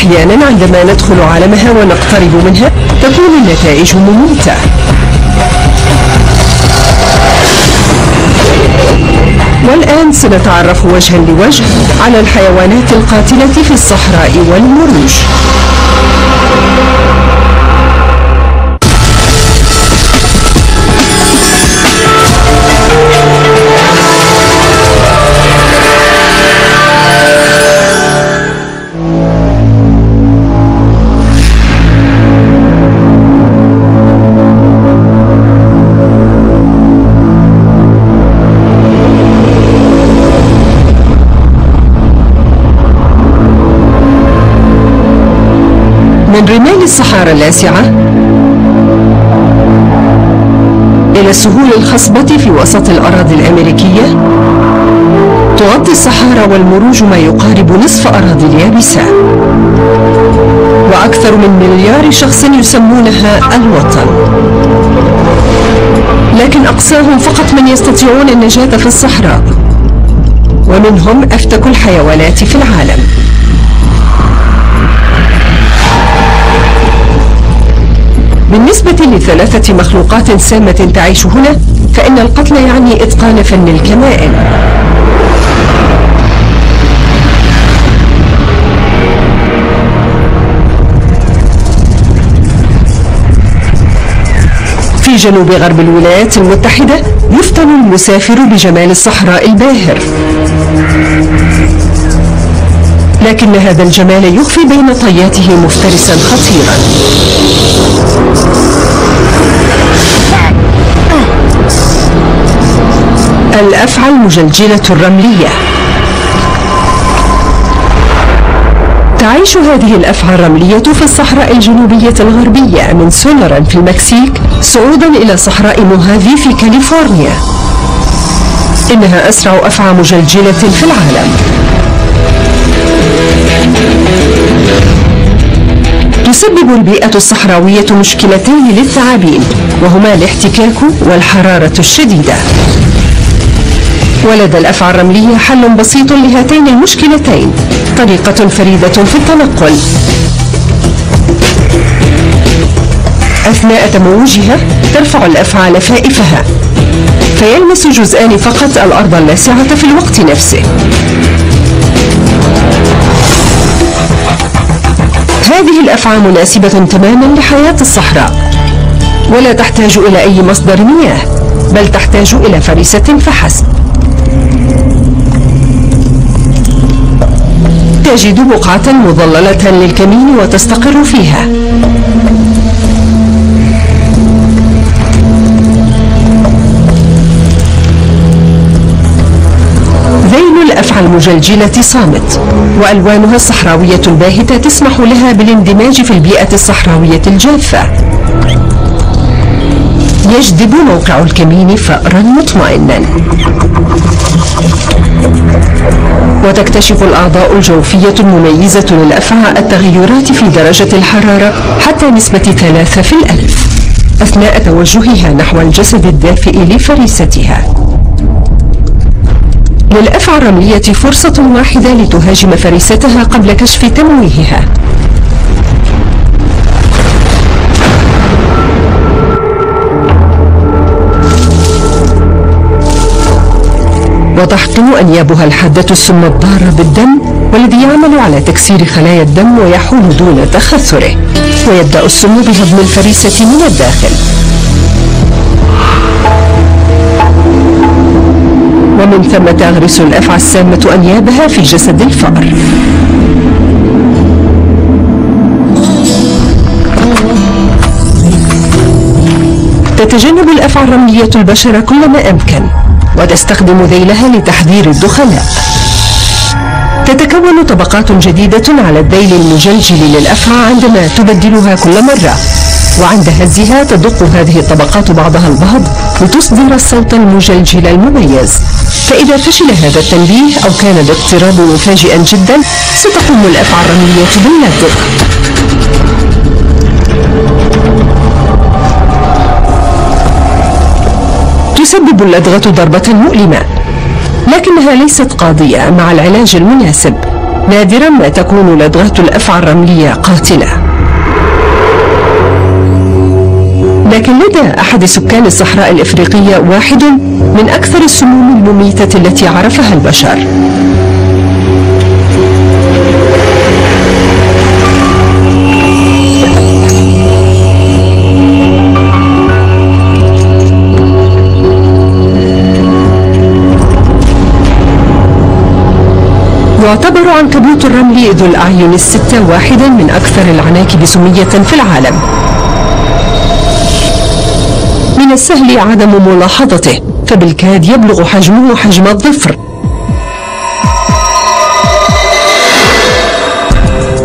أحيانا عندما ندخل عالمها ونقترب منها تكون النتائج مميتة. والآن سنتعرف وجها لوجه على الحيوانات القاتلة في الصحراء والمروج. من رمال الصحارى اللاسعة إلى السهول الخصبة في وسط الأراضي الأمريكية، تغطي الصحارى والمروج ما يقارب نصف أراضي اليابسة، وأكثر من مليار شخص يسمونها الوطن. لكن أقصاهم فقط من يستطيعون النجاة في الصحراء، ومنهم أفتك الحيوانات في العالم. بالنسبة لثلاثة مخلوقات سامة تعيش هنا، فإن القتل يعني إتقان فن الكمائن. في جنوب غرب الولايات المتحدة يفتن المسافر بجمال الصحراء الباهر، لكن هذا الجمال يخفي بين طياته مفترسا خطيرا. الأفعى المجلجلة الرملية. تعيش هذه الأفعى الرملية في الصحراء الجنوبية الغربية من سولران في المكسيك صعودا إلى صحراء موهافي في كاليفورنيا. إنها أسرع أفعى مجلجلة في العالم. تسبب البيئة الصحراوية مشكلتين للثعابين، وهما الاحتكاك والحرارة الشديدة. ولدى الأفعى الرملية حل بسيط لهاتين المشكلتين، طريقة فريدة في التنقل. أثناء تموجها ترفع الأفعى لفائفها، فيلمس جزءان فقط الأرض اللاسعة في الوقت نفسه. هذه الأفعى مناسبة تماما لحياة الصحراء، ولا تحتاج إلى أي مصدر مياه، بل تحتاج إلى فريسة فحسب. تجد بقعة مظللة للكمين وتستقر فيها. ذيل الأفعى المجلجلة صامت، وألوانها الصحراوية الباهتة تسمح لها بالاندماج في البيئة الصحراوية الجافة. يجذب موقع الكمين فأرا مطمئنا، وتكتشف الأعضاء الجوفية المميزة للأفعى التغيرات في درجة الحرارة حتى نسبة 3 في 1000 أثناء توجهها نحو الجسد الدافئ لفريستها. للأفعى الرملية فرصة واحدة لتهاجم فريستها قبل كشف تمويهها. وتحقن أنيابها الحادة السم الضار بالدم، والذي يعمل على تكسير خلايا الدم ويحول دون تخثره، ويبدأ السم بهضم الفريسة من الداخل. ومن ثم تغرس الأفعى السامة أنيابها في جسد الفأر. تتجنب الأفعى الرملية البشر كلما أمكن، وتستخدم ذيلها لتحذير الدخلاء. تتكون طبقات جديدة على الذيل المجلجل للأفعى عندما تبدلها كل مرة، وعند هزها تدق هذه الطبقات بعضها البعض لتصدر الصوت المجلجل المميز. فإذا فشل هذا التنبيه أو كان الاضطراب مفاجئا جدا، ستقوم الأفعى الرملية باللدغ. تسبب اللدغة ضربة مؤلمة، لكنها ليست قاضية مع العلاج المناسب، نادرا ما تكون لدغة الأفعى الرملية قاتلة، لكن لدى أحد سكان الصحراء الإفريقية واحد من أكثر السموم المميتة التي عرفها البشر. يعتبر عنكبوت الرمل ذو الأعين الستة واحدا من أكثر العناكب سمية في العالم. من السهل عدم ملاحظته، فبالكاد يبلغ حجمه حجم الظفر،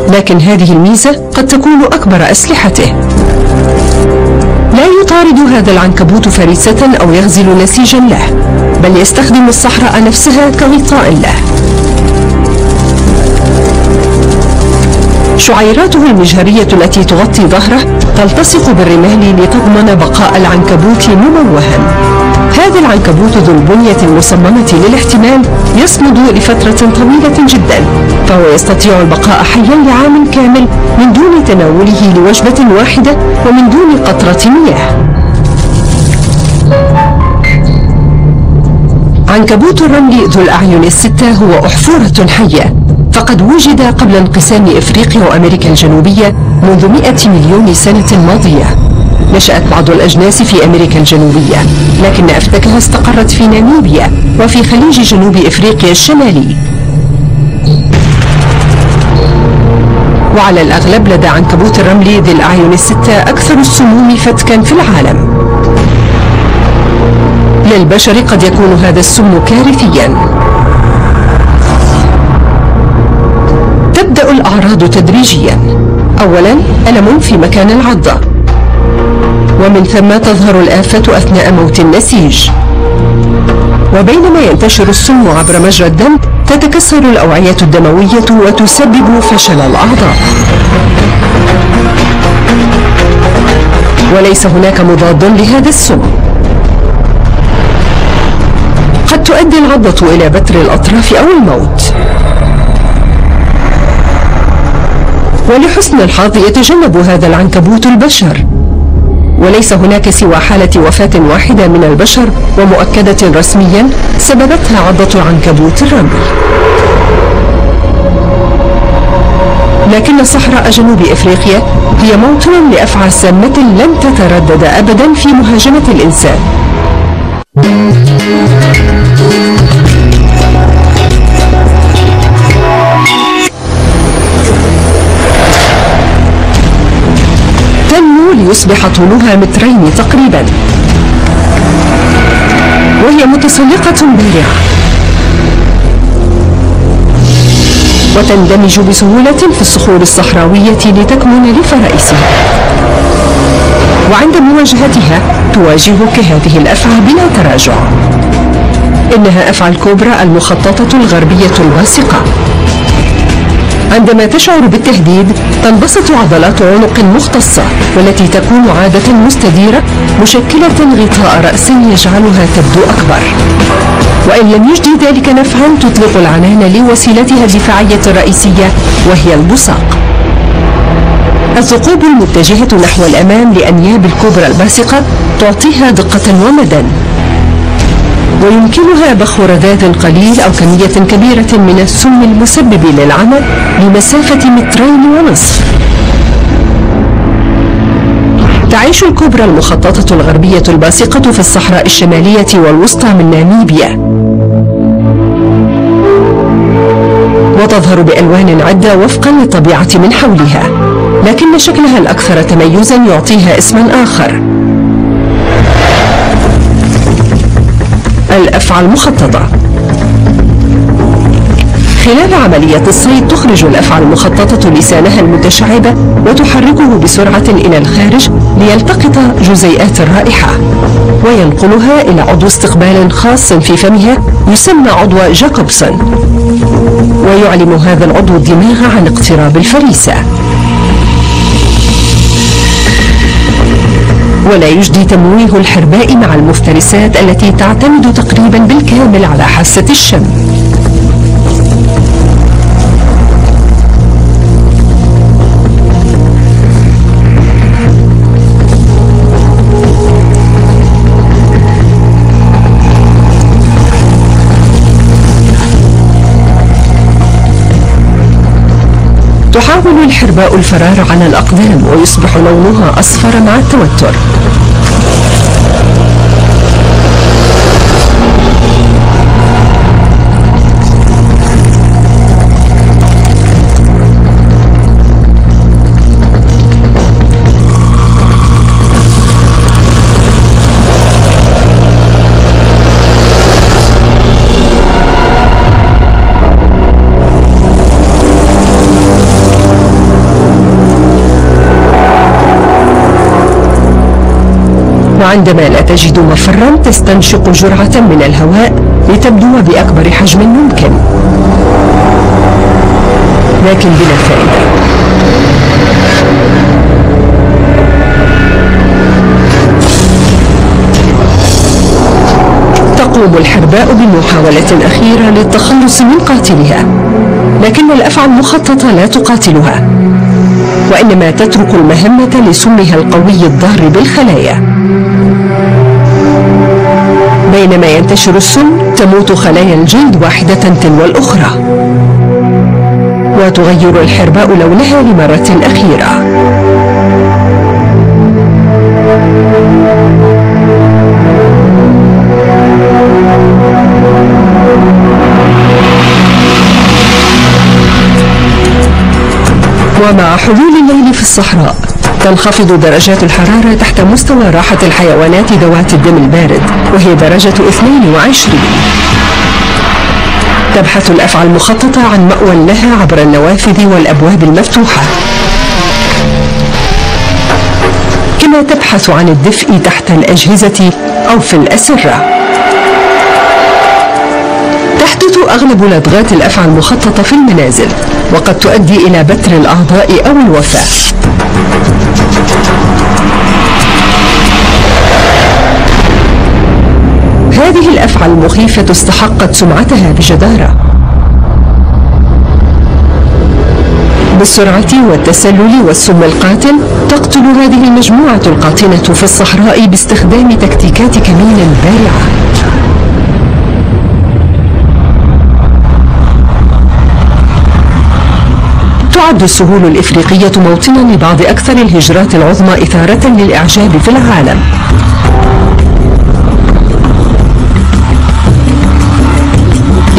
لكن هذه الميزة قد تكون أكبر أسلحته. لا يطارد هذا العنكبوت فريسة أو يغزل نسيجا له، بل يستخدم الصحراء نفسها كغطاء له. شعيراته المجهرية التي تغطي ظهره تلتصق بالرمال لتضمن بقاء العنكبوت مموها. هذا العنكبوت ذو البنية المصممة للاحتمال يصمد لفترة طويلة جدا، فهو يستطيع البقاء حيا لعام كامل من دون تناوله لوجبة واحدة ومن دون قطرة مياه. عنكبوت الرمل ذو الأعين الستة هو أحفورة حية، فقد وجد قبل انقسام إفريقيا وأمريكا الجنوبية منذ 100 مليون سنة ماضية. نشأت بعض الأجناس في أمريكا الجنوبية، لكن أفتكها استقرت في ناميبيا وفي خليج جنوب إفريقيا الشمالي. وعلى الأغلب لدى عنكبوت الرمل ذي الأعين الستة أكثر السموم فتكا في العالم. للبشر قد يكون هذا السم كارثيا. تبدأ الأعراض تدريجيا. أولا ألم في مكان العضة، ومن ثم تظهر الآفة أثناء موت النسيج. وبينما ينتشر السم عبر مجرى الدم تتكسر الأوعية الدموية وتسبب فشل الأعضاء. وليس هناك مضاد لهذا السم. قد تؤدي العضة إلى بتر الأطراف أو الموت. ولحسن الحظ يتجنب هذا العنكبوت البشر، وليس هناك سوى حالة وفاة واحدة من البشر ومؤكدة رسميا سببتها عضة عنكبوت الرمل. لكن صحراء جنوب إفريقيا هي موطن لأفعى سامة لن تتردد أبدا في مهاجمة الإنسان. تنمو ليصبح طولها مترين تقريبا، وهي متسلقة بارعة، وتندمج بسهولة في الصخور الصحراوية لتكمن لفرائسها. وعند مواجهتها تواجهك هذه الأفعى بلا تراجع. إنها أفعى الكوبرا المخططة الغربية الباسقة. عندما تشعر بالتهديد تنبسط عضلات عنق مختصة، والتي تكون عادة مستديرة مشكلة غطاء رأس يجعلها تبدو أكبر. وإن لم يجدي ذلك نفعا تطلق العنان لوسيلتها الدفاعية الرئيسية وهي البصاق. الثقوب المتجهة نحو الأمام لأنياب الكوبرا الباسقة تعطيها دقة ومدى، ويمكنها بخ رذاذ قليل أو كمية كبيرة من السم المسبب للعمى لمسافة 2.5 متر. تعيش الكوبرا المخططة الغربية الباسقة في الصحراء الشمالية والوسطى من ناميبيا، وتظهر بألوان عدة وفقا للطبيعة من حولها، لكن شكلها الأكثر تميزا يعطيها اسما آخر: الأفعى المخططة. خلال عملية الصيد تخرج الأفعى المخططة لسانها المتشعب وتحركه بسرعة إلى الخارج ليلتقط جزيئات الرائحة، وينقلها إلى عضو استقبال خاص في فمها يسمى عضو جاكوبسون، ويعلم هذا العضو الدماغ عن اقتراب الفريسة. ولا يجدي تمويه الحرباء مع المفترسات التي تعتمد تقريبا بالكامل على حاسة الشم. يحاول الحرباء الفرار على الأقدام ويصبح لونها أصفر مع التوتر. وعندما لا تجد مفرا تستنشق جرعة من الهواء لتبدو بأكبر حجم ممكن، لكن بلا فائدة. تقوم الحرباء بمحاولة أخيرة للتخلص من قاتلها، لكن الأفعى المخططة لا تقاتلها، وإنما تترك المهمة لسمها القوي الضار بالخلايا. بينما ينتشر السم تموت خلايا الجلد واحدة تلو الأخرى، وتغير الحرباء لونها لمرة أخيرة. ومع حلول الليل في الصحراء تنخفض درجات الحرارة تحت مستوى راحة الحيوانات ذوات الدم البارد، وهي درجة 22. تبحث الأفعى المخططة عن مأوى لها عبر النوافذ والأبواب المفتوحة، كما تبحث عن الدفء تحت الأجهزة أو في الأسرة. تحدث أغلب لدغات الأفعى المخططة في المنازل، وقد تؤدي إلى بتر الأعضاء أو الوفاة. هذه الأفعى المخيفة استحقت سمعتها بجدارة. بالسرعة والتسلل والسم القاتل تقتل هذه المجموعة القاطنة في الصحراء باستخدام تكتيكات كمين بارعة. تعد السهول الإفريقية موطنا لبعض أكثر الهجرات العظمى إثارة للإعجاب في العالم.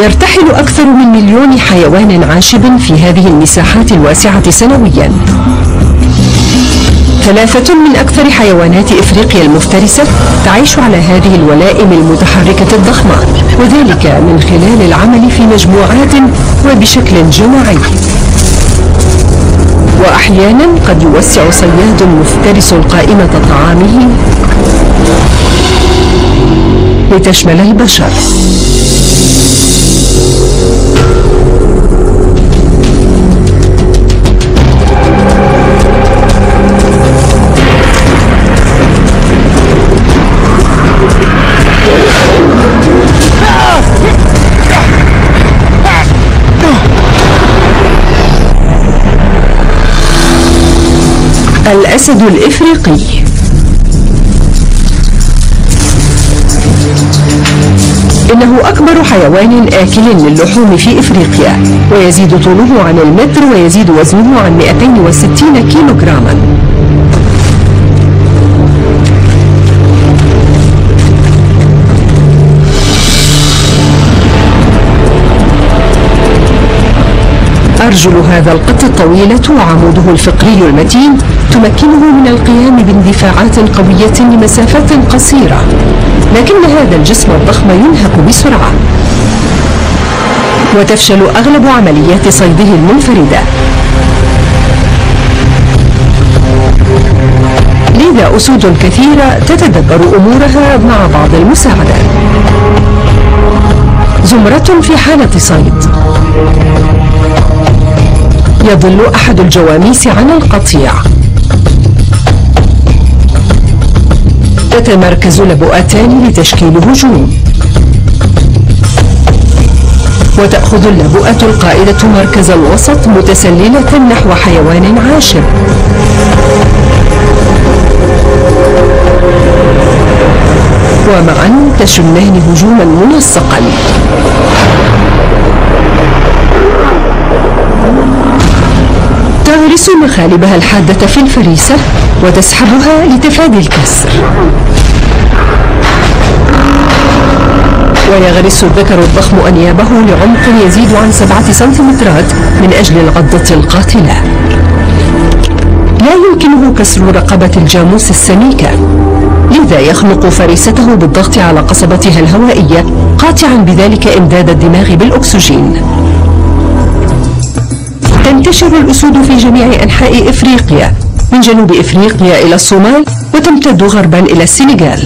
يرتحل أكثر من 1,000,000 حيوان عاشب في هذه المساحات الواسعة سنويا. 3 من أكثر حيوانات إفريقيا المفترسة تعيش على هذه الولائم المتحركة الضخمة، وذلك من خلال العمل في مجموعات وبشكل جماعي. وأحيانا قد يوسع صياد مفترس قائمة طعامه لتشمل البشر. الأسد الإفريقي. إنه أكبر حيوان آكل للحوم في إفريقيا، ويزيد طوله عن المتر ويزيد وزنه عن 260 كيلوغراما. أرجل هذا القط الطويلة وعموده الفقري المتين تمكنه من القيام باندفاعات قوية لمسافات قصيرة، لكن هذا الجسم الضخم ينهك بسرعة، وتفشل أغلب عمليات صيده المنفردة. لذا أسود كثيرة تتدبر أمورها مع بعض المساعدة. زمرة في حالة صيد. يضل أحد الجواميس عن القطيع. تتمركز لبؤتان لتشكيل هجوم، وتأخذ اللبؤة القائدة مركز الوسط متسللة نحو حيوان عاشر. ومعا تشنان هجوما منسقا. تغرس مخالبها الحادة في الفريسة وتسحبها لتفادي الكسر. ويغرس الذكر الضخم أنيابه لعمق يزيد عن 7 سنتيمترات من أجل العضة القاتلة. لا يمكنه كسر رقبة الجاموس السميكة، لذا يخنق فريسته بالضغط على قصبتها الهوائية، قاطعا بذلك إمداد الدماغ بالأكسجين. تنتشر الأسود في جميع أنحاء إفريقيا، من جنوب إفريقيا إلى الصومال، وتمتد غربا إلى السنغال.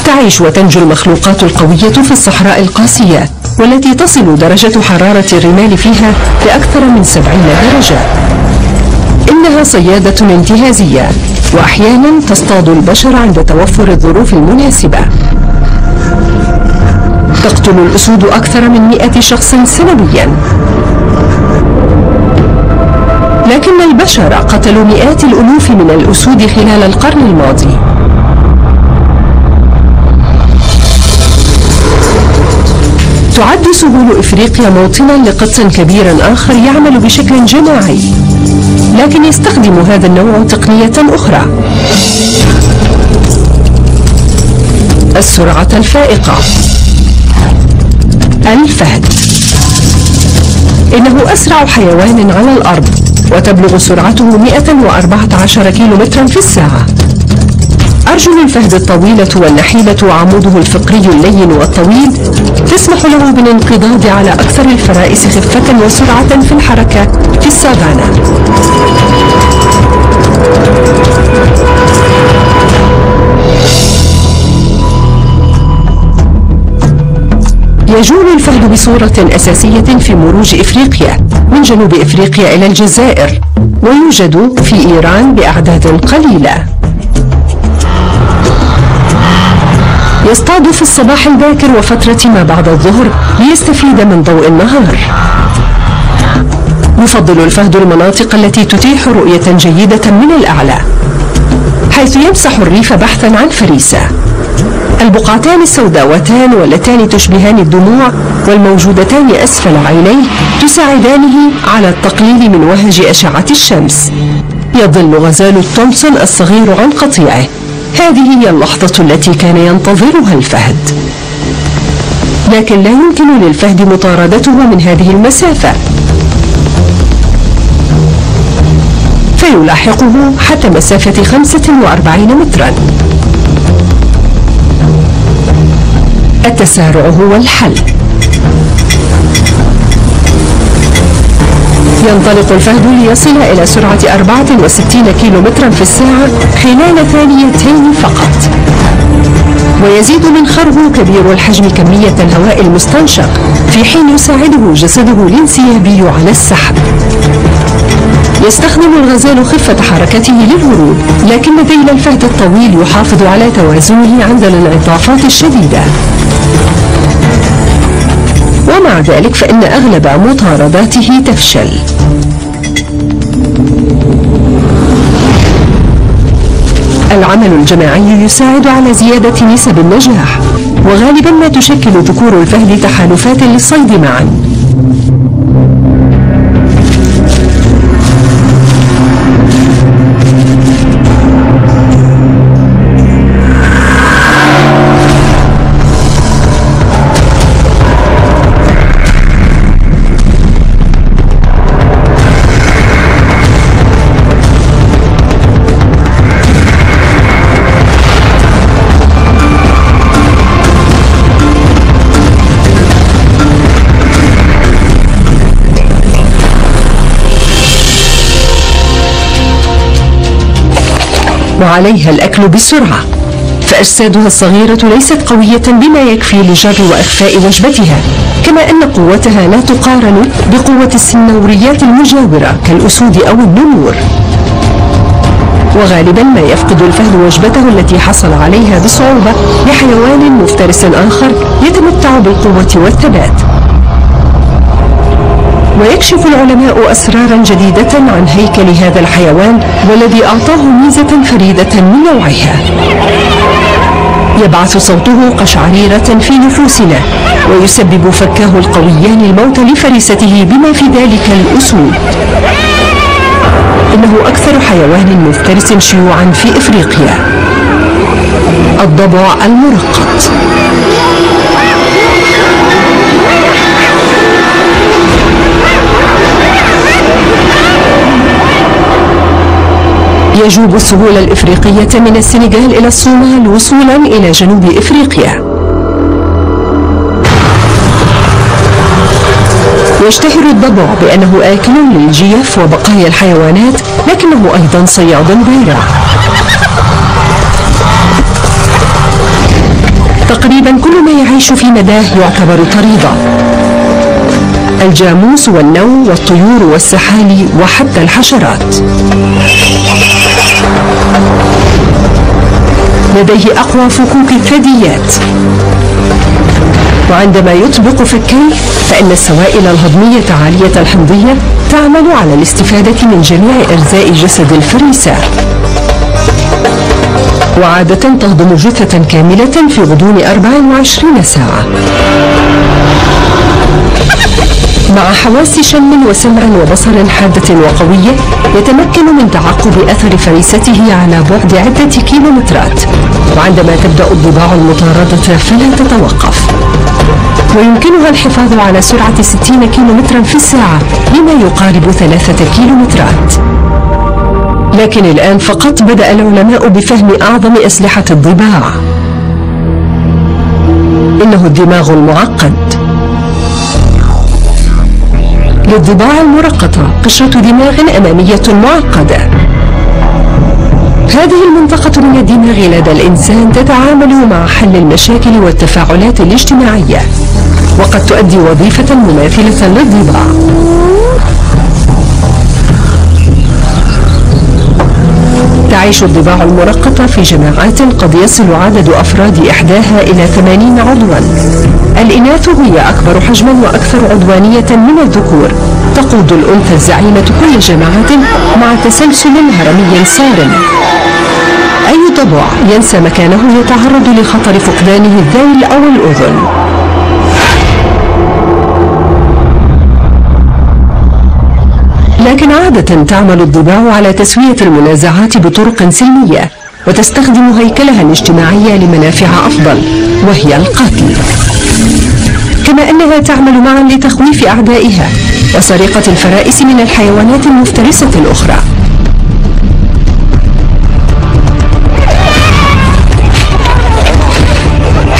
تعيش وتنجو المخلوقات القوية في الصحراء القاسية، والتي تصل درجة حرارة الرمال فيها لأكثر من 70 درجة. إنها صيادة انتهازية، وأحيانا تصطاد البشر عند توفر الظروف المناسبة. تقتل الأسود أكثر من 100 شخص سنويا، لكن البشر قتلوا مئات الألوف من الأسود خلال القرن الماضي. تعد سهول إفريقيا موطنا لقط كبير آخر يعمل بشكل جماعي، لكن يستخدم هذا النوع تقنية أخرى: السرعة الفائقة. الفهد إنه أسرع حيوان على الأرض، وتبلغ سرعته 114 كيلومترا في الساعة. أرجل الفهد الطويلة والنحيلة وعموده الفقري اللين والطويل تسمح له بالانقضاض على أكثر الفرائس خفة وسرعة في الحركة في السافانا. يجول الفهد بصورة أساسية في مروج إفريقيا، من جنوب إفريقيا إلى الجزائر، ويوجد في إيران بأعداد قليلة. يصطاد في الصباح الباكر وفترة ما بعد الظهر ليستفيد من ضوء النهار. يفضل الفهد المناطق التي تتيح رؤية جيدة من الأعلى، حيث يمسح الريف بحثا عن فريسة. البقعتان السوداوتان واللتان تشبهان الدموع والموجودتان أسفل عينيه تساعدانه على التقليل من وهج أشعة الشمس. يظل غزال التومسون الصغير عن قطيعه. هذه هي اللحظة التي كان ينتظرها الفهد، لكن لا يمكن للفهد مطاردته من هذه المسافة، فيلاحقه حتى مسافة 45 مترا. التسارع هو الحل. ينطلق الفهد ليصل إلى سرعة 64 كيلومترا في الساعة خلال ثانيتين فقط، ويزيد منخره كبير الحجم كمية الهواء المستنشق، في حين يساعده جسده الانسيابي على السحب. يستخدم الغزال خفة حركته للهروب، لكن ذيل الفهد الطويل يحافظ على توازنه عند الانعطافات الشديدة، ومع ذلك فإن أغلب مطارداته تفشل. العمل الجماعي يساعد على زيادة نسب النجاح، وغالبا ما تشكل ذكور الفهد تحالفات للصيد معا. وعليها الأكل بسرعة، فأجسادها الصغيرة ليست قوية بما يكفي لجر وإخفاء وجبتها، كما أن قوتها لا تقارن بقوة السنوريات المجاورة كالأسود أو النمور. وغالبا ما يفقد الفهد وجبته التي حصل عليها بصعوبة لحيوان مفترس آخر يتمتع بالقوة والثبات. ويكشف العلماء أسرارا جديدة عن هيكل هذا الحيوان، والذي أعطاه ميزة فريدة من نوعها. يبعث صوته قشعريرة في نفوسنا، ويسبب فكاه القويان الموت لفريسته بما في ذلك الأسود. إنه أكثر حيوان مفترس شيوعا في إفريقيا، الضبع المرقط. يجوب السهول الإفريقية من السنغال إلى الصومال وصولا إلى جنوب إفريقيا. يشتهر الضبع بأنه آكل للجيف وبقايا الحيوانات، لكنه أيضا صياد بارع. تقريبا كل ما يعيش في مداه يعتبر طريدة: الجاموس والنو والطيور والسحالي وحتى الحشرات. لديه أقوى فكوك الثدييات، وعندما يطبق فكيه فإن السوائل الهضمية عالية الحمضية تعمل على الاستفادة من جميع أجزاء جسد الفريسة، وعادة تهضم جثة كاملة في غضون 24 ساعة. مع حواس شم وسمع وبصر حادة وقوية، يتمكن من تعقب أثر فريسته على بعد عدة كيلومترات، وعندما تبدأ الضباع المطاردة فلا تتوقف، ويمكنها الحفاظ على سرعة 60 كيلومترا في الساعة، بما يقارب 3 كيلومترات. لكن الآن فقط بدأ العلماء بفهم أعظم أسلحة الضباع، إنه الدماغ المعقد. للضباع المرقطة قشرة دماغ أمامية معقدة. هذه المنطقة من الدماغ لدى الإنسان تتعامل مع حل المشاكل والتفاعلات الاجتماعية، وقد تؤدي وظيفة مماثلة للضباع. تعيش الضباع المرقطة في جماعات قد يصل عدد أفراد إحداها إلى 80 عضوا. الإناث هي أكبر حجما وأكثر عدوانية من الذكور. تقود الأنثى الزعيمة كل جماعة مع تسلسل هرمي صارم. أي ضبع ينسى مكانه يتعرض لخطر فقدانه الذيل أو الأذن. لكن عادة تعمل الضباع على تسوية المنازعات بطرق سلمية، وتستخدم هيكلها الاجتماعي لمنافع أفضل، وهي القتل. كما أنها تعمل معا لتخويف أعدائها وسرقة الفرائس من الحيوانات المفترسة الأخرى.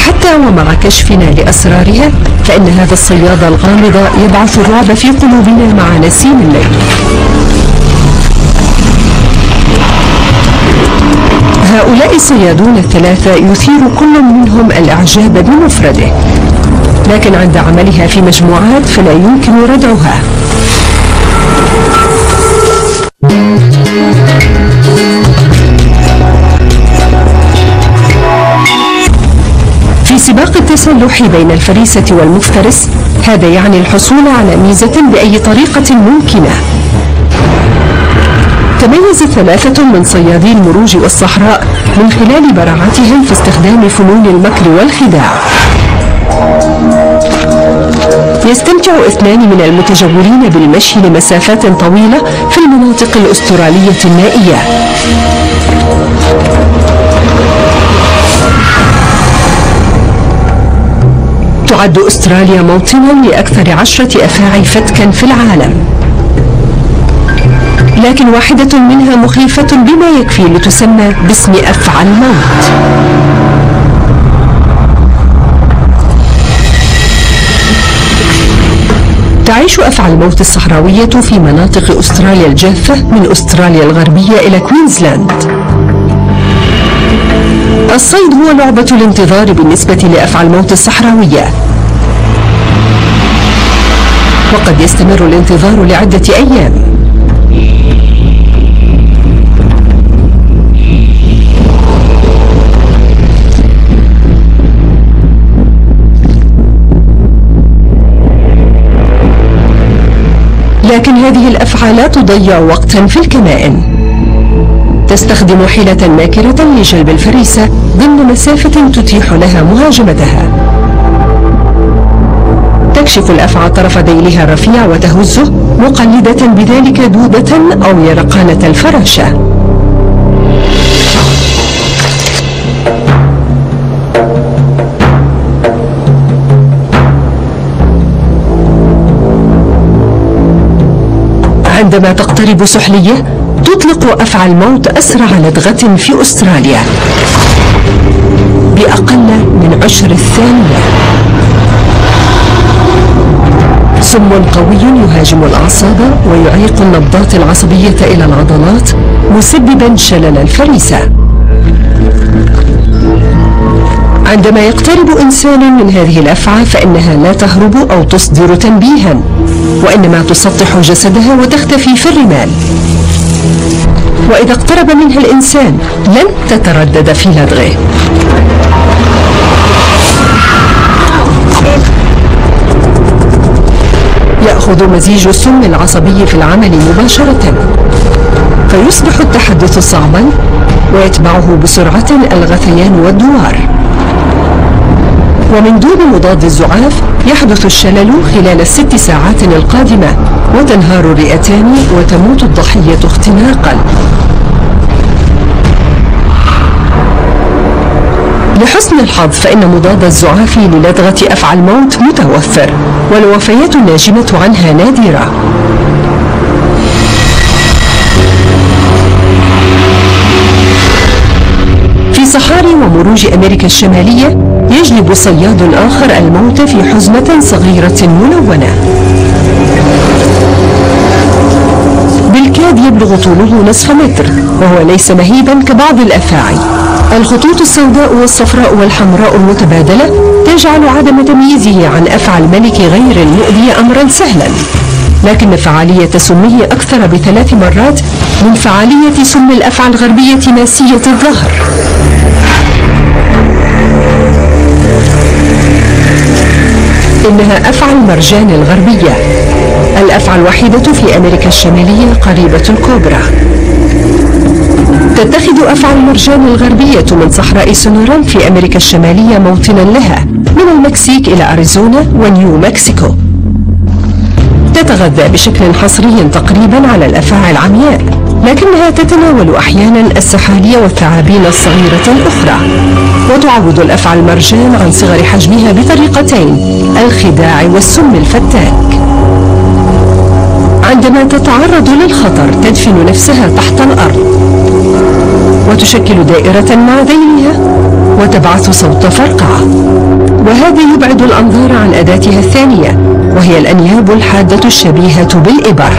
حتى ومع كشفنا لأسرارها، فإن هذا الصياد الغامض يبعث الرعب في قلوبنا مع نسيم الليل. هؤلاء الصيادون الثلاثة يثير كل منهم الإعجاب بمفرده، لكن عند عملها في مجموعات فلا يمكن ردعها. في سباق التسلح بين الفريسة والمفترس، هذا يعني الحصول على ميزة بأي طريقة ممكنة. تميز 3 من صيادي المروج والصحراء من خلال براعتهم في استخدام فنون المكر والخداع. يستمتع 2 من المتجولين بالمشي لمسافات طويلة في المناطق الأسترالية النائية. تعد أستراليا موطنا لأكثر 10 أفاعي فتكا في العالم، لكن واحدة منها مخيفة بما يكفي لتسمى باسم أفعى الموت. تعيش أفعى الموت الصحراوية في مناطق أستراليا الجافة من أستراليا الغربية إلى كوينزلاند. الصيد هو لعبة الانتظار بالنسبة لأفعى الموت الصحراوية، وقد يستمر الانتظار لعدة أيام. لكن هذه الأفعى لا تضيع وقتا في الكمائن. تستخدم حيلة ماكرة لجلب الفريسة ضمن مسافة تتيح لها مهاجمتها. تكشف الأفعى طرف ذيلها الرفيع وتهزه، مقلدة بذلك دودة أو يرقانة الفراشة. عندما تقترب سحلية تطلق أفعى الموت أسرع لدغة في أستراليا بأقل من 10 ثانية. سم قوي يهاجم الأعصاب ويعيق النبضات العصبية إلى العضلات، مسببا شلل الفريسة. عندما يقترب إنسان من هذه الأفعى فإنها لا تهرب أو تصدر تنبيها، وإنما تسطح جسدها وتختفي في الرمال. وإذا اقترب منها الإنسان لن تتردد في لدغه. يأخذ مزيج السم العصبي في العمل مباشرة، فيصبح التحدث صعبا ويتبعه بسرعة الغثيان والدوار. ومن دون مضاد الزعاف يحدث الشلل خلال ال6 ساعات القادمة، وتنهار الرئتان وتموت الضحية اختناقا. لحسن الحظ فإن مضاد الزعاف للدغة أفعى الموت متوفر، والوفيات الناجمة عنها نادرة. في صحاري ومروج أمريكا الشمالية يجلب صياد آخر الموت في حزمة صغيرة ملونة. بالكاد يبلغ طوله نصف متر، وهو ليس مهيبا كبعض الأفاعي. الخطوط السوداء والصفراء والحمراء المتبادلة تجعل عدم تمييزه عن أفعى الملك غير المؤذي أمرا سهلا، لكن فعالية سمه أكثر ب3 مرات من فعالية سم الأفعى الغربية ناسية الظهر. إنها أفعى المرجان الغربية، الأفعى الوحيدة في أمريكا الشمالية قريبة الكوبرا. تتخذ أفعى المرجان الغربية من صحراء سونورا في أمريكا الشمالية موطنا لها من المكسيك إلى أريزونا ونيو مكسيكو. تتغذى بشكل حصري تقريبا على الأفاعي العمياء، لكنها تتناول أحيانا السحالي والثعابين الصغيرة الأخرى. وتعوض الأفعى المرجان عن صغر حجمها بطريقتين: الخداع والسم الفتاك. عندما تتعرض للخطر تدفن نفسها تحت الأرض وتشكل دائرة مع ذيلها وتبعث صوت فرقعة، وهذا يبعد الأنظار عن أداتها الثانية وهي الأنياب الحادة الشبيهة بالإبر.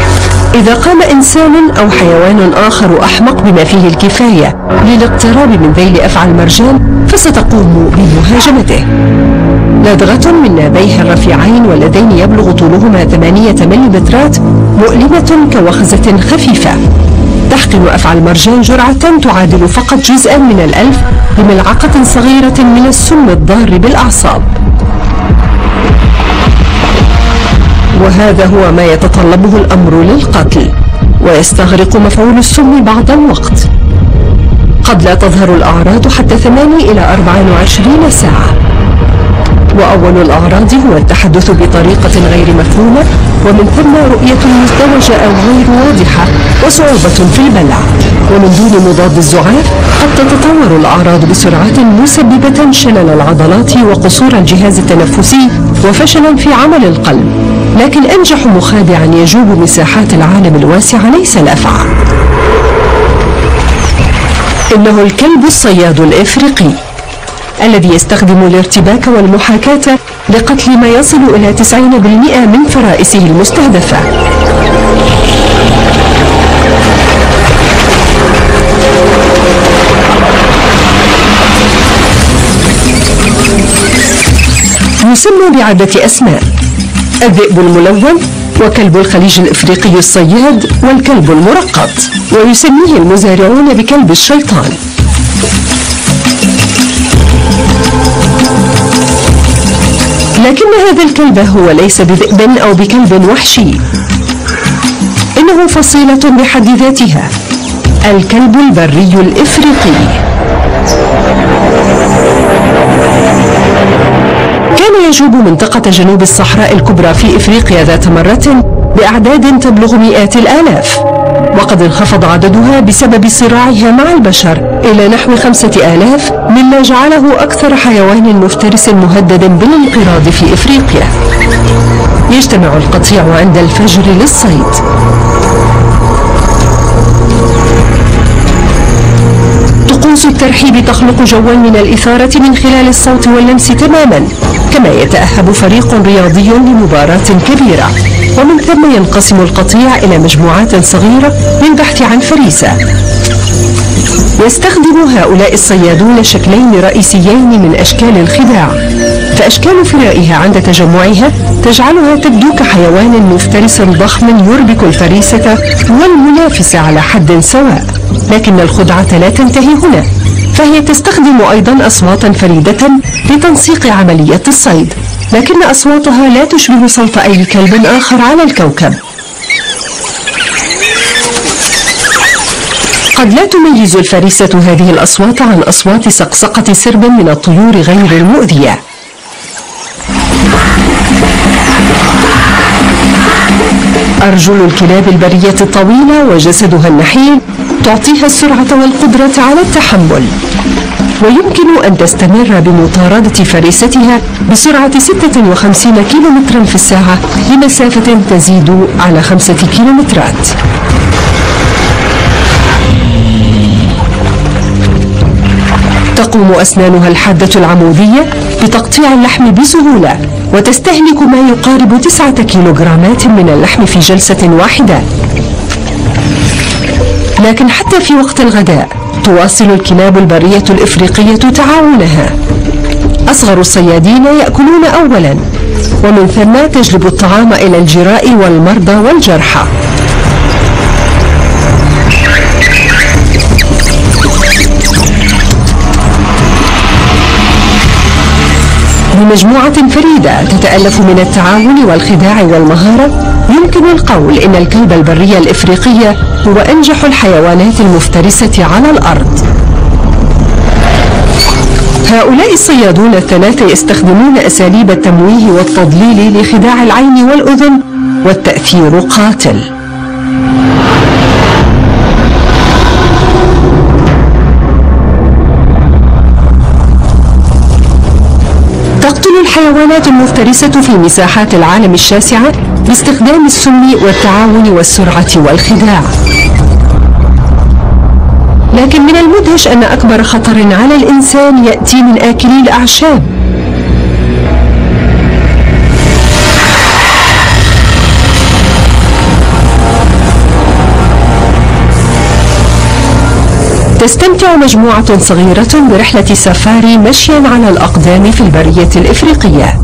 إذا قام إنسان أو حيوان آخر أحمق بما فيه الكفاية للاقتراب من ذيل أفعى المرجان فستقوم بمهاجمته. لدغة من نابيها الرفيعين واللذين يبلغ طولهما 8 ملم مؤلمة كوخزة خفيفة. تحقن أفعى المرجان جرعة تعادل فقط جزءا من الألف بملعقة صغيرة من السم الضار بالأعصاب، وهذا هو ما يتطلبه الأمر للقتل، ويستغرق مفعول السم بعض الوقت. قد لا تظهر الأعراض حتى 8 إلى 24 ساعة، وأول الأعراض هو التحدث بطريقة غير مفهومة، ومن ثم رؤية مزدوجة أو غير واضحة وصعوبة في البلع. ومن دون مضاد الزعاف قد تتطور الأعراض بسرعة مسببة شلل العضلات وقصور الجهاز التنفسي وفشلا في عمل القلب. لكن أنجح مخادع يجوب مساحات العالم الواسع ليس الأفعى، إنه الكلب الصياد الإفريقي الذي يستخدم الارتباك والمحاكاة لقتل ما يصل إلى 90% من فرائسه المستهدفة. يسمى بعدة أسماء: الذئب الملون، وكلب الخليج الإفريقي الصياد، والكلب المرقط، ويسميه المزارعون بكلب الشيطان. لكن هذا الكلب هو ليس بذئب أو بكلب وحشي، إنه فصيلة بحد ذاتها الكلب البري الإفريقي. كان يجوب منطقة جنوب الصحراء الكبرى في إفريقيا ذات مرة بأعداد تبلغ مئات الآلاف، وقد انخفض عددها بسبب صراعها مع البشر إلى نحو 5000، مما جعله أكثر حيوان مفترس مهدد بالانقراض في إفريقيا. يجتمع القطيع عند الفجر للصيد. طقوس الترحيب تخلق جوا من الإثارة من خلال الصوت واللمس تماما، كما يتأهب فريق رياضي لمباراة كبيرة، ومن ثم ينقسم القطيع إلى مجموعات صغيرة للبحث عن فريسة. يستخدم هؤلاء الصيادون شكلين رئيسيين من أشكال الخداع، فأشكال فرائها عند تجمعها تجعلها تبدو كحيوان مفترس ضخم يربك الفريسة والمنافس على حد سواء، لكن الخدعة لا تنتهي هنا، فهي تستخدم أيضا أصواتا فريدة لتنسيق عملية الصيد، لكن أصواتها لا تشبه صوت أي كلب آخر على الكوكب. قد لا تميز الفريسة هذه الأصوات عن أصوات سقسقة سرب من الطيور غير المؤذية. أرجل الكلاب البرية الطويلة وجسدها النحيل تعطيها السرعة والقدرة على التحمل، ويمكن أن تستمر بمطاردة فريستها بسرعة 56 كيلومترا في الساعة لمسافة تزيد على 5 كيلومترات. تقوم أسنانها الحادة العمودية بتقطيع اللحم بسهولة، وتستهلك ما يقارب 9 كيلوغرامات من اللحم في جلسة واحدة. لكن حتى في وقت الغداء تواصل الكلاب البرية الإفريقية تعاونها. أصغر الصيادين يأكلون أولا، ومن ثم تجلب الطعام إلى الجراء والمرضى والجرحى. بمجموعة فريدة تتألف من التعاون والخداع والمهارة، يمكن القول إن الكلب البري الإفريقي هو أنجح الحيوانات المفترسة على الأرض. هؤلاء الصيادون الثلاثة يستخدمون أساليب التمويه والتضليل لخداع العين والأذن، والتأثير قاتل. تقتل الحيوانات المفترسة في مساحات العالم الشاسعة باستخدام السم والتعاون والسرعة والخداع. لكن من المدهش أن أكبر خطر على الإنسان يأتي من آكلي الأعشاب. تستمتع مجموعة صغيرة برحلة سفاري مشيا على الأقدام في البرية الإفريقية.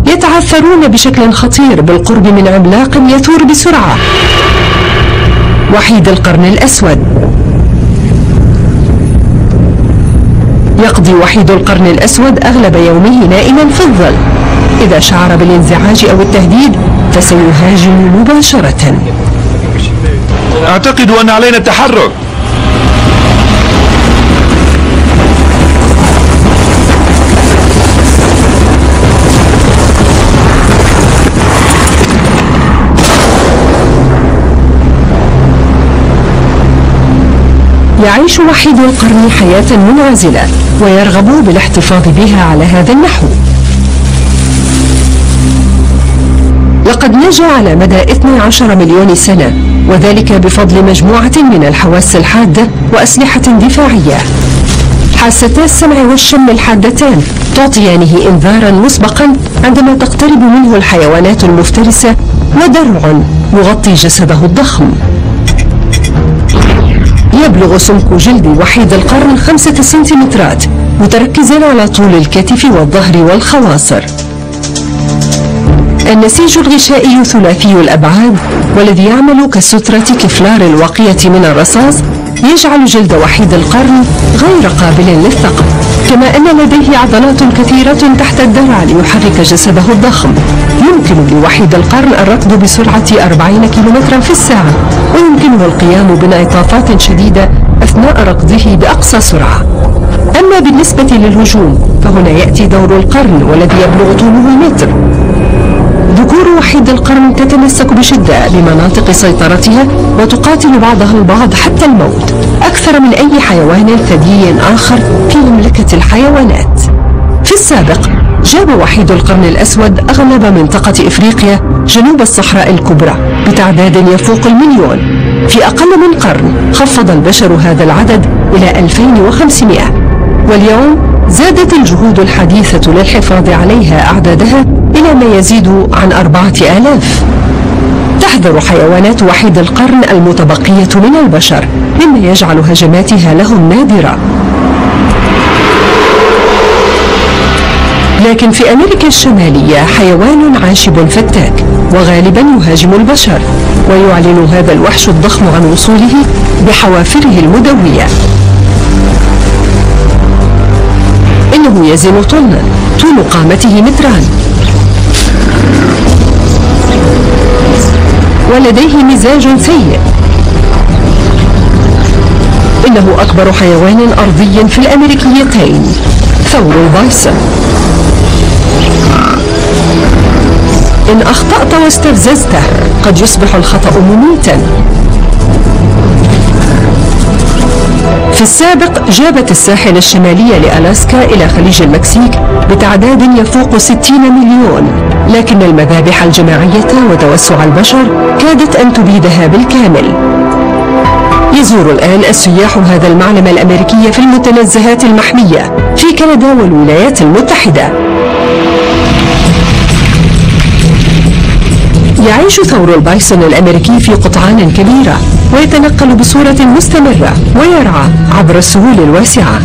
يتعثرون بشكل خطير بالقرب من عملاق يثور بسرعة، وحيد القرن الأسود. يقضي وحيد القرن الأسود أغلب يومه نائما في الظل. إذا شعر بالانزعاج أو التهديد فسيهاجم مباشرة. أعتقد أن علينا التحرك. يعيش وحيد القرن حياة منعزلة، ويرغب بالاحتفاظ بها على هذا النحو. لقد نجا على مدى 12 مليون سنة، وذلك بفضل مجموعة من الحواس الحادة وأسلحة دفاعية. حاستا السمع والشم الحادتان تعطيانه إنذارا مسبقا عندما تقترب منه الحيوانات المفترسة، ودرع يغطي جسده الضخم. يبلغ سمك جلد وحيد القرن 5 سنتيمترات، متركزا على طول الكتف والظهر والخواصر. النسيج الغشائي ثلاثي الأبعاد، والذي يعمل كسترة كفلار الواقية من الرصاص، يجعل جلد وحيد القرن غير قابل للثقب، كما أن لديه عضلات كثيرة تحت الذرع ليحرك جسده الضخم. يمكن لوحيد القرن الركض بسرعة 40 كيلومترا في الساعة، ويمكنه القيام بانعطافات شديدة أثناء ركضه بأقصى سرعة. أما بالنسبة للهجوم فهنا يأتي دور القرن والذي يبلغ طوله المتر. ذكور وحيد القرن تتمسك بشدة بمناطق سيطرتها وتقاتل بعضها البعض حتى الموت أكثر من أي حيوان ثديي آخر في مملكة الحيوانات. في السابق جاب وحيد القرن الأسود أغلب منطقة إفريقيا جنوب الصحراء الكبرى بتعداد يفوق 1,000,000. في أقل من قرن خفض البشر هذا العدد إلى 2500، واليوم زادت الجهود الحديثة للحفاظ عليها أعدادها إلى ما يزيد عن 4000. تحذر حيوانات وحيد القرن المتبقية من البشر مما يجعل هجماتها لهم نادرة. لكن في أمريكا الشمالية حيوان عاشب فتاك وغالبا يهاجم البشر، ويعلن هذا الوحش الضخم عن وصوله بحوافره المدوية. إنه يزن طنا، طول قامته متران، ولديه مزاج سيء. إنه أكبر حيوان أرضي في الأمريكيتين، ثور البايسون. إن أخطأت واستفززته قد يصبح الخطأ مميتا. في السابق جابت الساحل الشمالي لألاسكا إلى خليج المكسيك بتعداد يفوق 60 مليون، لكن المذابح الجماعية وتوسع البشر كادت أن تبيدها بالكامل. يزور الآن السياح هذا المعلم الأمريكي في المتنزهات المحمية في كندا والولايات المتحدة. يعيش ثور البايسون الأمريكي في قطعان كبيرة ويتنقل بصورة مستمرة ويرعى عبر السهول الواسعة.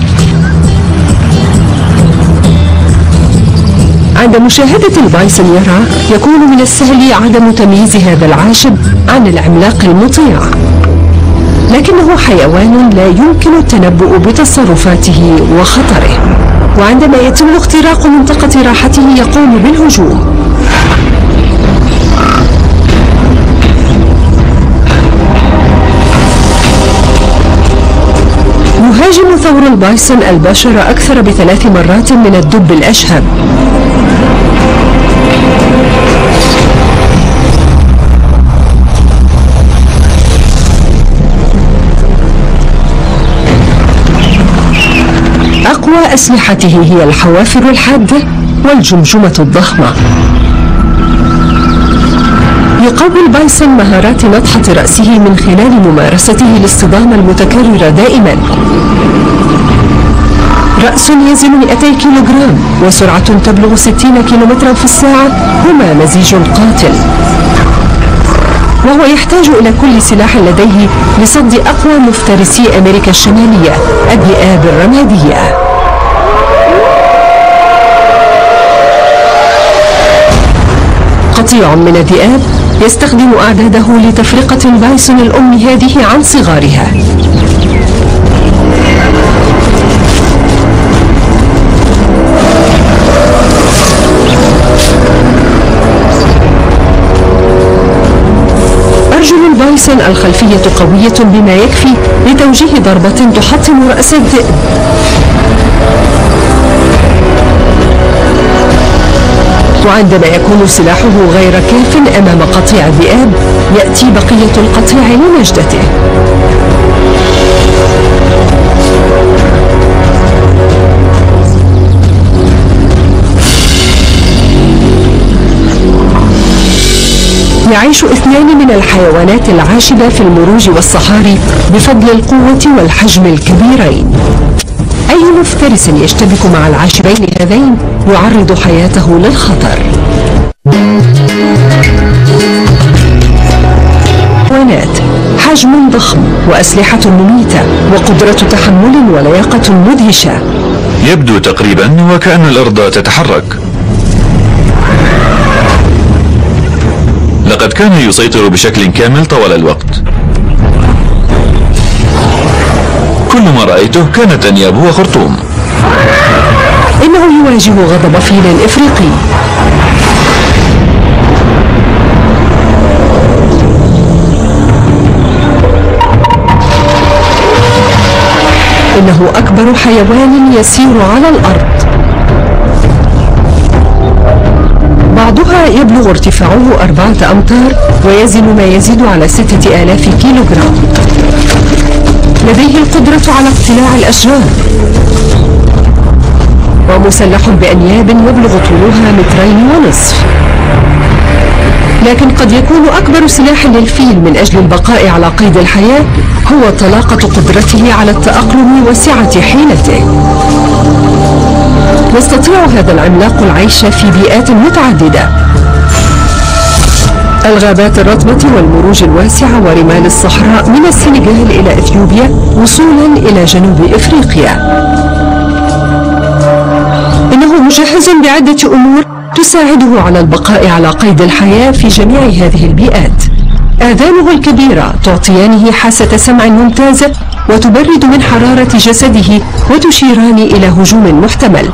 عند مشاهدة البايسون يرعى يكون من السهل عدم تمييز هذا العاشب عن العملاق المطيع، لكنه حيوان لا يمكن التنبؤ بتصرفاته وخطره، وعندما يتم اختراق منطقة راحته يقوم بالهجوم. يهاجم ثور البايسون البشر أكثر ب3 مرات من الدب الأشهب. أقوى أسلحته هي الحوافر الحادة والجمجمة الضخمة. يقوي البايسون مهارات نطحة رأسه من خلال ممارسته الاصطدام المتكررة دائما. رأس يزن 200 كيلوغرام وسرعة تبلغ 60 كيلومترا في الساعة هما مزيج قاتل، وهو يحتاج إلى كل سلاح لديه لصد أقوى مفترسي أمريكا الشمالية الذئاب الرمادية. قطيع من الذئاب يستخدم أعداده لتفرقة البايسون الأم هذه عن صغارها. أرجل البايسون الخلفية قوية بما يكفي لتوجيه ضربة تحطم رأس الذئب. وعندما يكون سلاحه غير كاف أمام قطيع الذئاب يأتي بقية القطيع لنجدته. يعيش 2 من الحيوانات العاشبة في المروج والصحاري بفضل القوة والحجم الكبيرين. أي مفترس يشتبك مع العاشبين هذين يعرض حياته للخطر. حيوانات حجم ضخم وأسلحة مميتة وقدرة تحمل ولياقة مدهشة. يبدو تقريبا وكأن الأرض تتحرك. لقد كان يسيطر بشكل كامل طوال الوقت. كل ما رأيته كانت أنياب وخرطوم. إنه يواجه غضب فيل إفريقي. إنه أكبر حيوان يسير على الأرض. بعضها يبلغ ارتفاعه 4 أمتار ويزن ما يزيد على 6000 كيلوغرام. لديه القدرة على اقتلاع الأشجار، ومسلح بأنياب يبلغ طولها 2.5 متر. لكن قد يكون أكبر سلاح للفيل من أجل البقاء على قيد الحياة هو طلاقة قدرته على التأقلم وسعة حيلته. يستطيع هذا العملاق العيش في بيئات متعددة: الغابات الرطبة والمروج الواسعة ورمال الصحراء من السنغال إلى إثيوبيا وصولا إلى جنوب إفريقيا. إنه مجهز بعدة أمور تساعده على البقاء على قيد الحياة في جميع هذه البيئات. آذانه الكبيرة تعطيانه حاسة سمع ممتازة وتبرد من حرارة جسده وتشيران إلى هجوم محتمل.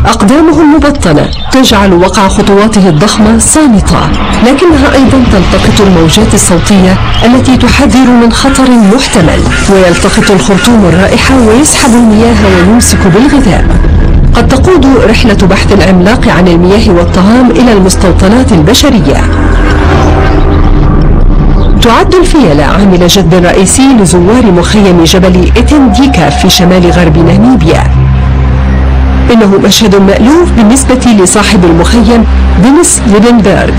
أقدامه المبطنة تجعل وقع خطواته الضخمة صامتة، لكنها أيضا تلتقط الموجات الصوتية التي تحذر من خطر محتمل. ويلتقط الخرطوم الرائحة ويسحب المياه ويمسك بالغذاء. قد تقود رحلة بحث العملاق عن المياه والطعام إلى المستوطنات البشرية. تعد الفيلة عامل جذب رئيسي لزوار مخيم جبل إتنديكا في شمال غرب ناميبيا. إنه مشهد مألوف بالنسبة لصاحب المخيم دينيس ليبنبرغ.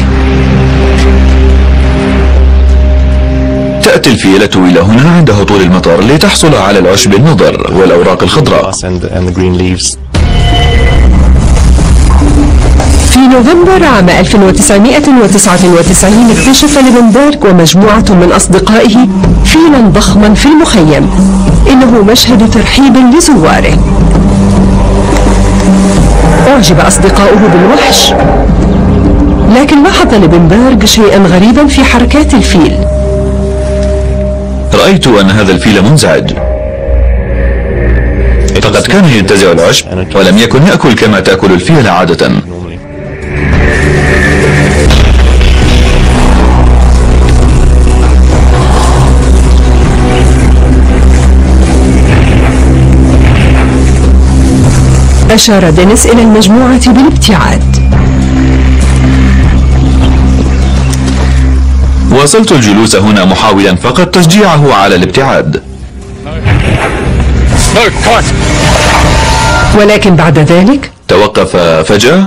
تأتي الفيلة إلى هنا عند هطول المطار لتحصل على العشب النضر والأوراق الخضراء. في نوفمبر عام 1999 اكتشف ليبنبرغ ومجموعة من أصدقائه فيلا ضخما في المخيم. إنه مشهد ترحيب لزواره. أعجب أصدقاؤه بالوحش، لكن لاحظ ليبنبرغ شيئا غريبا في حركات الفيل. رأيت أن هذا الفيل منزعج، فقد كان ينتزع العشب ولم يكن يأكل كما تأكل الفيل عادة. أشار دينيس إلى المجموعة بالابتعاد. واصلت الجلوس هنا محاولا فقط تشجيعه على الابتعاد، ولكن بعد ذلك توقف فجأة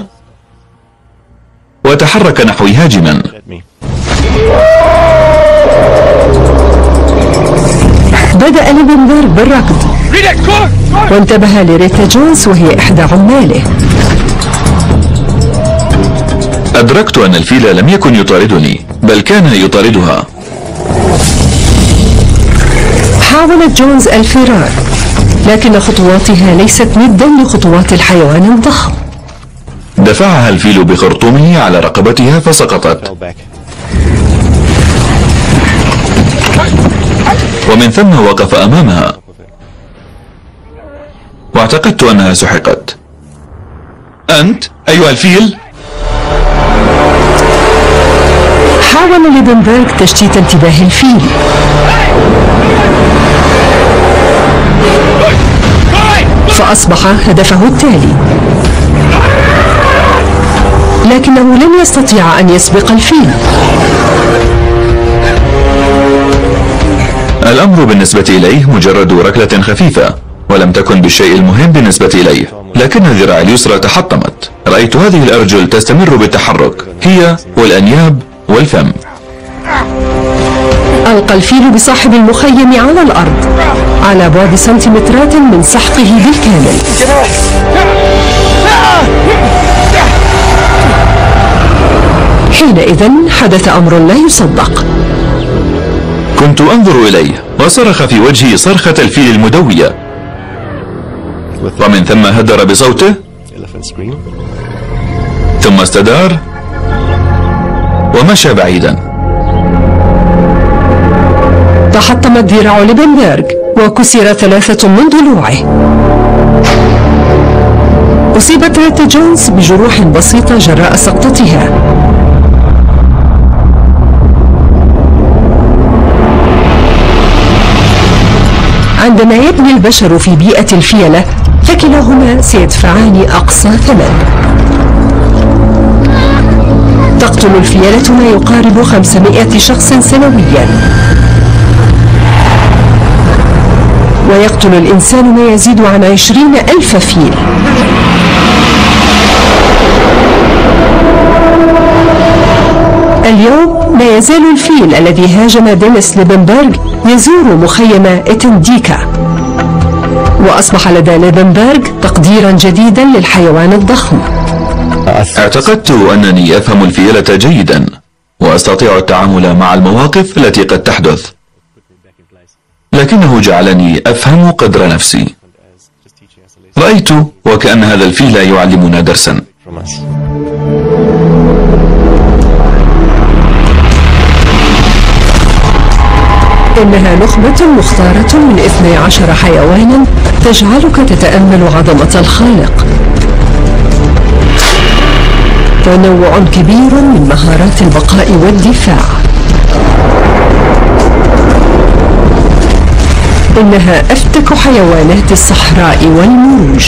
وتحرك نحوي هاجما. بدأ ليبنبرغ بالركض، وانتبه لريتا جونز وهي إحدى عماله. أدركت أن الفيل لم يكن يطاردني بل كان يطاردها. حاولت جونز الفرار، لكن خطواتها ليست ندا لخطوات الحيوان الضخم. دفعها الفيل بخرطومه على رقبتها فسقطت، ومن ثم وقف أمامها، واعتقدت أنها سحقت. أنت أيها الفيل؟ حاول ليبنبرغ تشتيت انتباه الفيل، فأصبح هدفه التالي، لكنه لن يستطيع أن يسبق الفيل. الأمر بالنسبة إليه مجرد ركلة خفيفة، ولم تكن بالشيء المهم بالنسبة إليه، لكن الذراع اليسرى تحطمت. رأيت هذه الأرجل تستمر بالتحرك، هي والأنياب والفم. ألقى الفيل بصاحب المخيم على الأرض على بعد سنتيمترات من سحقه بالكامل. حينئذ حدث أمر لا يصدق. كنت أنظر إليه وصرخ في وجهي صرخة الفيل المدوية، ومن ثم هدر بصوته، ثم استدار ومشى بعيدا. تحطمت ذراع ليبنبرغ وكسر 3 من ضلوعه. أصيبت ريتا جونز بجروح بسيطة جراء سقطتها. عندما يبني البشر في بيئة الفيلة فكلاهما سيدفعان أقصى ثمن. تقتل الفيلة ما يقارب 500 شخص سنويا، ويقتل الإنسان ما يزيد عن 20,000 فيل. اليوم لا يزال الفيل الذي هاجم دينيس ليبنبرغ يزور مخيم إتنديكا، وأصبح لدى ليبنبرغ تقديرا جديدا للحيوان الضخم. اعتقدت أنني أفهم الفيلة جيدا وأستطيع التعامل مع المواقف التي قد تحدث، لكنه جعلني أفهم قدر نفسي. رأيت وكأن هذا الفيل يعلمنا درسا. إنها نخبة مختارة من 12 حيوانا تجعلك تتأمل عظمة الخالق، تنوع كبير من مهارات البقاء والدفاع. إنها أفتك حيوانات الصحراء والمروج.